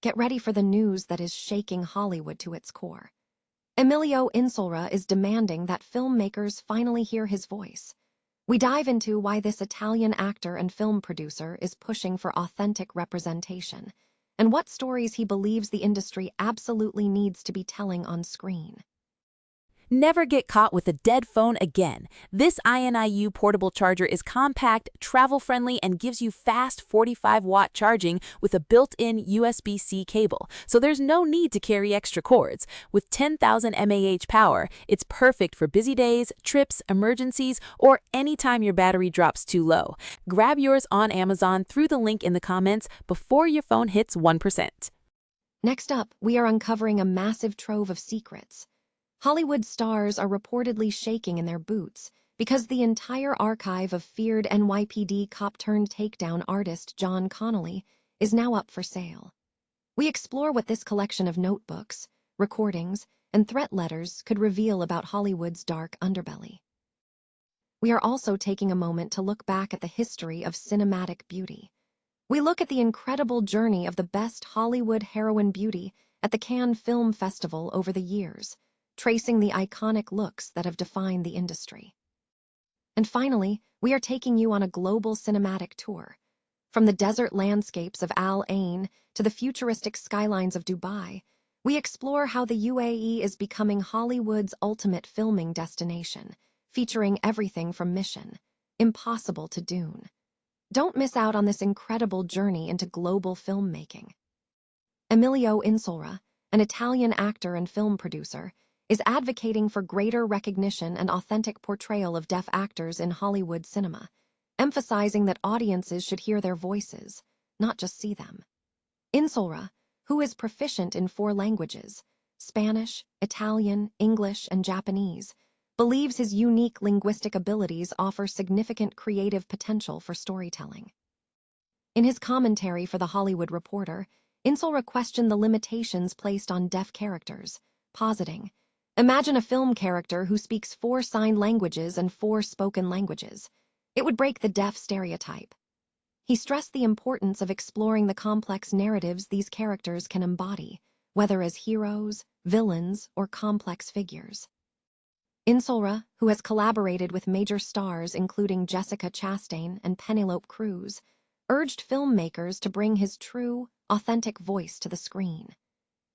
Get ready for the news that is shaking Hollywood to its core. Emilio Insolera is demanding that filmmakers finally hear his voice. We dive into why this Italian actor and film producer is pushing for authentic representation, and what stories he believes the industry absolutely needs to be telling on screen. Never get caught with a dead phone again. This INIU portable charger is compact, travel-friendly, and gives you fast 45-watt charging with a built-in USB-C cable, so there's no need to carry extra cords. With 10,000 mAh power, it's perfect for busy days, trips, emergencies, or anytime your battery drops too low. Grab yours on Amazon through the link in the comments before your phone hits 1%. Next up, we are uncovering a massive trove of secrets. Hollywood stars are reportedly shaking in their boots because the entire archive of feared NYPD cop-turned-takedown artist John Connolly is now up for sale. We explore what this collection of notebooks, recordings, and threat letters could reveal about Hollywood's dark underbelly. We are also taking a moment to look back at the history of cinematic beauty. We look at the incredible journey of the best Hollywood heroine beauty at the Cannes Film Festival over the years, tracing the iconic looks that have defined the industry. And finally, we are taking you on a global cinematic tour. From the desert landscapes of Al Ain to the futuristic skylines of Dubai, we explore how the UAE is becoming Hollywood's ultimate filming destination, featuring everything from Mission Impossible to Dune. Don't miss out on this incredible journey into global filmmaking. Emilio Insolera, an Italian actor and film producer, is advocating for greater recognition and authentic portrayal of deaf actors in Hollywood cinema, emphasizing that audiences should hear their voices, not just see them. Insolera, who is proficient in 4 languages, Spanish, Italian, English, and Japanese, believes his unique linguistic abilities offer significant creative potential for storytelling. In his commentary for The Hollywood Reporter, Insolera questioned the limitations placed on deaf characters, positing, "Imagine a film character who speaks 4 sign languages and 4 spoken languages. It would break the deaf stereotype." He stressed the importance of exploring the complex narratives these characters can embody, whether as heroes, villains, or complex figures. Insolera, who has collaborated with major stars including Jessica Chastain and Penelope Cruz, urged filmmakers to bring his true, authentic voice to the screen.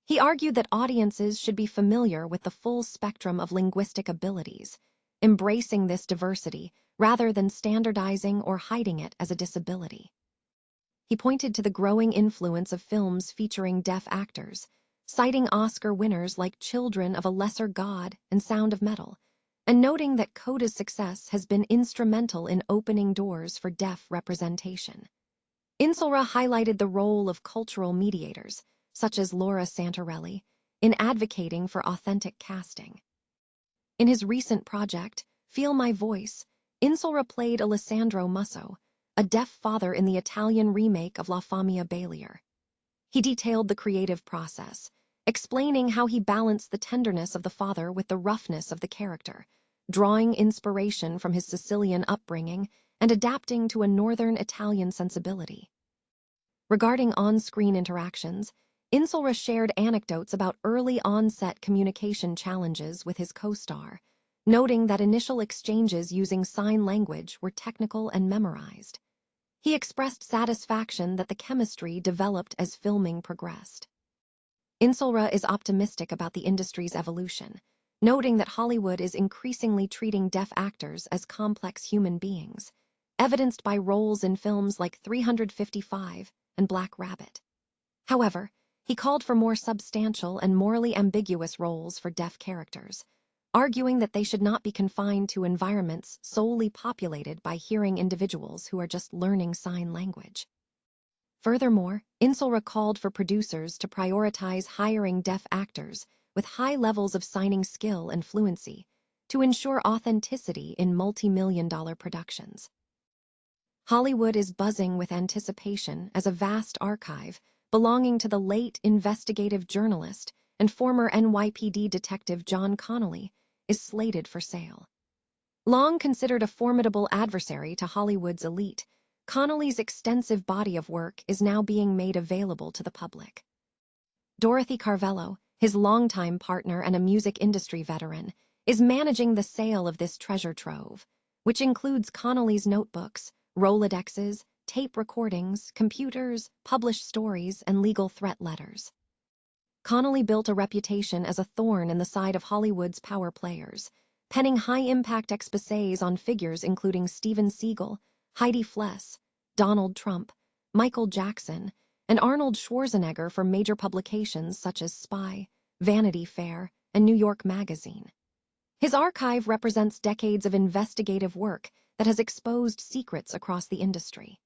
He argued that audiences should be familiar with the full spectrum of linguistic abilities, embracing this diversity rather than standardizing or hiding it as a disability. He pointed to the growing influence of films featuring deaf actors, citing Oscar winners like Children of a Lesser God and Sound of Metal, and noting that Coda's success has been instrumental in opening doors for deaf representation. Insolera highlighted the role of cultural mediators, such as Laura Santarelli, in advocating for authentic casting. In his recent project, Feel My Voice, Insolera played Alessandro Musso, a deaf father in the Italian remake of La Famiglia Bailier. He detailed the creative process, explaining how he balanced the tenderness of the father with the roughness of the character, drawing inspiration from his Sicilian upbringing and adapting to a northern Italian sensibility. Regarding on-screen interactions, Insolera shared anecdotes about early onset communication challenges with his co-star, noting that initial exchanges using sign language were technical and memorized. He expressed satisfaction that the chemistry developed as filming progressed. Insolera is optimistic about the industry's evolution, noting that Hollywood is increasingly treating deaf actors as complex human beings, evidenced by roles in films like 355 and Black Rabbit. However, he called for more substantial and morally ambiguous roles for deaf characters, arguing that they should not be confined to environments solely populated by hearing individuals who are just learning sign language. Furthermore, Insolera called for producers to prioritize hiring deaf actors with high levels of signing skill and fluency to ensure authenticity in multi-million-dollar productions. Hollywood is buzzing with anticipation as a vast archive belonging to the late investigative journalist and former NYPD detective John Connolly is slated for sale. Long considered a formidable adversary to Hollywood's elite, Connolly's extensive body of work is now being made available to the public. Dorothy Carvello, his longtime partner and a music industry veteran, is managing the sale of this treasure trove, which includes Connolly's notebooks, Rolodexes, tape recordings, computers, published stories, and legal threat letters. Connolly built a reputation as a thorn in the side of Hollywood's power players, penning high-impact exposés on figures including Steven Seagal, Heidi Fless, Donald Trump, Michael Jackson, and Arnold Schwarzenegger for major publications such as Spy, Vanity Fair, and New York Magazine. His archive represents decades of investigative work that has exposed secrets across the industry.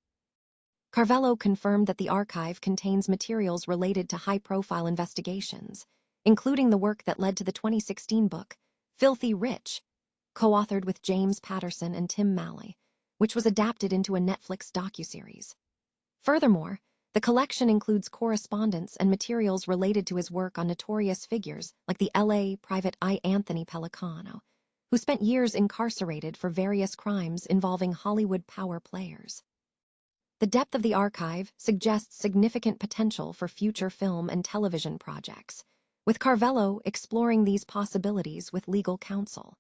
Carvello confirmed that the archive contains materials related to high-profile investigations, including the work that led to the 2016 book, Filthy Rich, co-authored with James Patterson and Tim Malley, which was adapted into a Netflix docuseries. Furthermore, the collection includes correspondence and materials related to his work on notorious figures like the LA private eye Anthony Pellicano, who spent years incarcerated for various crimes involving Hollywood power players. The depth of the archive suggests significant potential for future film and television projects, with Carvello exploring these possibilities with legal counsel.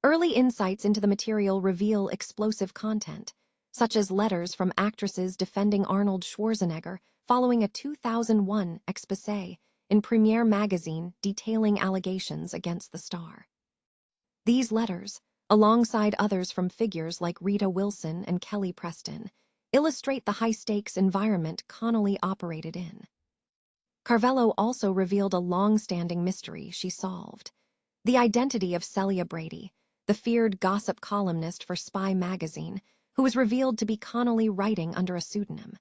Early insights into the material reveal explosive content, such as letters from actresses defending Arnold Schwarzenegger following a 2001 exposé in Premiere magazine detailing allegations against the star. These letters, alongside others from figures like Rita Wilson and Kelly Preston, illustrate the high-stakes environment Connolly operated in. Carvello also revealed a long-standing mystery she solved: the identity of Celia Brady, the feared gossip columnist for Spy magazine, who was revealed to be Connolly writing under a pseudonym.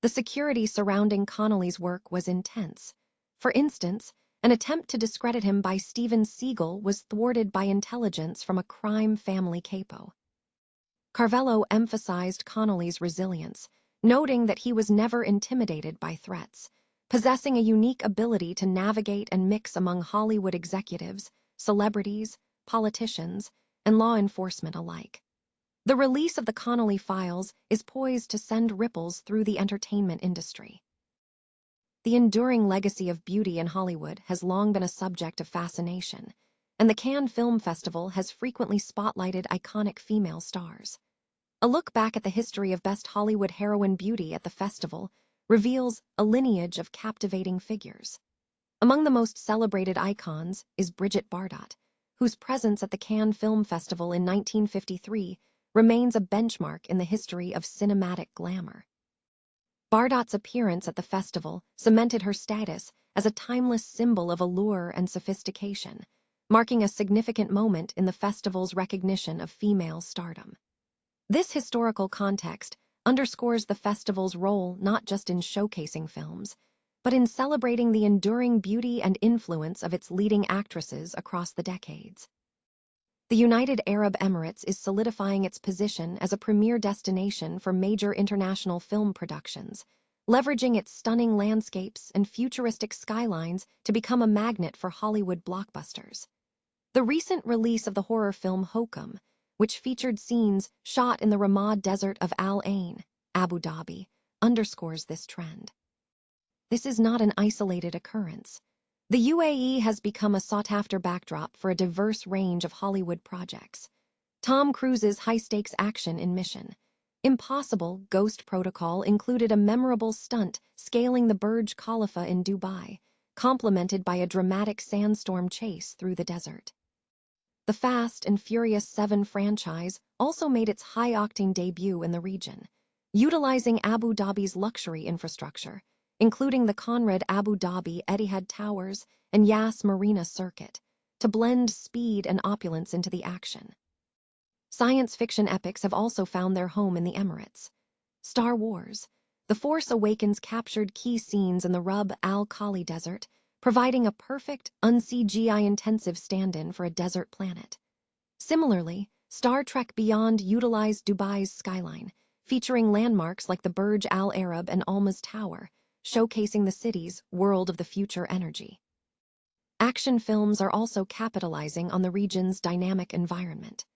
The security surrounding Connolly's work was intense. For instance, an attempt to discredit him by Steven Seagal was thwarted by intelligence from a crime family capo. Carvello emphasized Connolly's resilience, noting that he was never intimidated by threats, possessing a unique ability to navigate and mix among Hollywood executives, celebrities, politicians, and law enforcement alike. The release of the Connolly files is poised to send ripples through the entertainment industry. The enduring legacy of beauty in Hollywood has long been a subject of fascination, and the Cannes Film Festival has frequently spotlighted iconic female stars. A look back at the history of Best Hollywood Heroine Beauty at the festival reveals a lineage of captivating figures. Among the most celebrated icons is Brigitte Bardot, whose presence at the Cannes Film Festival in 1953 remains a benchmark in the history of cinematic glamour. Bardot's appearance at the festival cemented her status as a timeless symbol of allure and sophistication, marking a significant moment in the festival's recognition of female stardom. This historical context underscores the festival's role not just in showcasing films, but in celebrating the enduring beauty and influence of its leading actresses across the decades. The United Arab Emirates is solidifying its position as a premier destination for major international film productions, leveraging its stunning landscapes and futuristic skylines to become a magnet for Hollywood blockbusters. The recent release of the horror film Hokum, which featured scenes shot in the Ramad Desert of Al Ain, Abu Dhabi, underscores this trend. This is not an isolated occurrence. The UAE has become a sought-after backdrop for a diverse range of Hollywood projects. Tom Cruise's high-stakes action in Mission Impossible Ghost Protocol included a memorable stunt scaling the Burj Khalifa in Dubai, complemented by a dramatic sandstorm chase through the desert. The Fast and Furious 7 franchise also made its high-octane debut in the region, utilizing Abu Dhabi's luxury infrastructure, including the Conrad Abu Dhabi Etihad Towers and Yas Marina Circuit, to blend speed and opulence into the action. Science fiction epics have also found their home in the Emirates. Star Wars: The Force Awakens captured key scenes in the Rub al Khali Desert, providing a perfect, un-CGI-intensive stand-in for a desert planet. Similarly, Star Trek Beyond utilized Dubai's skyline, featuring landmarks like the Burj Al Arab and Almaz Tower, showcasing the city's world of the future energy. Action films are also capitalizing on the region's dynamic environment.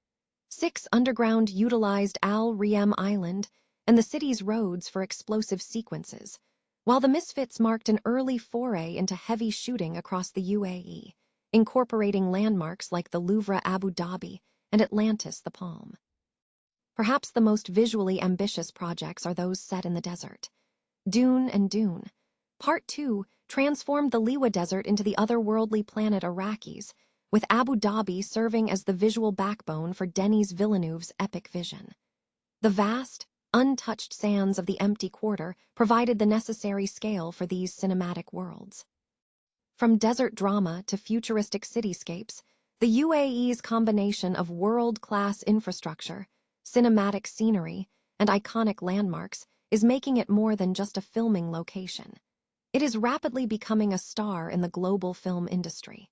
6 Underground utilized Al Riyam Island and the city's roads for explosive sequences, while the Misfits marked an early foray into heavy shooting across the UAE, incorporating landmarks like the Louvre Abu Dhabi and Atlantis the Palm. Perhaps the most visually ambitious projects are those set in the desert. Dune and Dune. Part 2 transformed the Liwa Desert into the otherworldly planet Arrakis, with Abu Dhabi serving as the visual backbone for Denis Villeneuve's epic vision. The vast, untouched sands of the empty quarter provided the necessary scale for these cinematic worlds. From desert drama to futuristic cityscapes, the UAE's combination of world-class infrastructure, cinematic scenery, and iconic landmarks is making it more than just a filming location. It is rapidly becoming a star in the global film industry.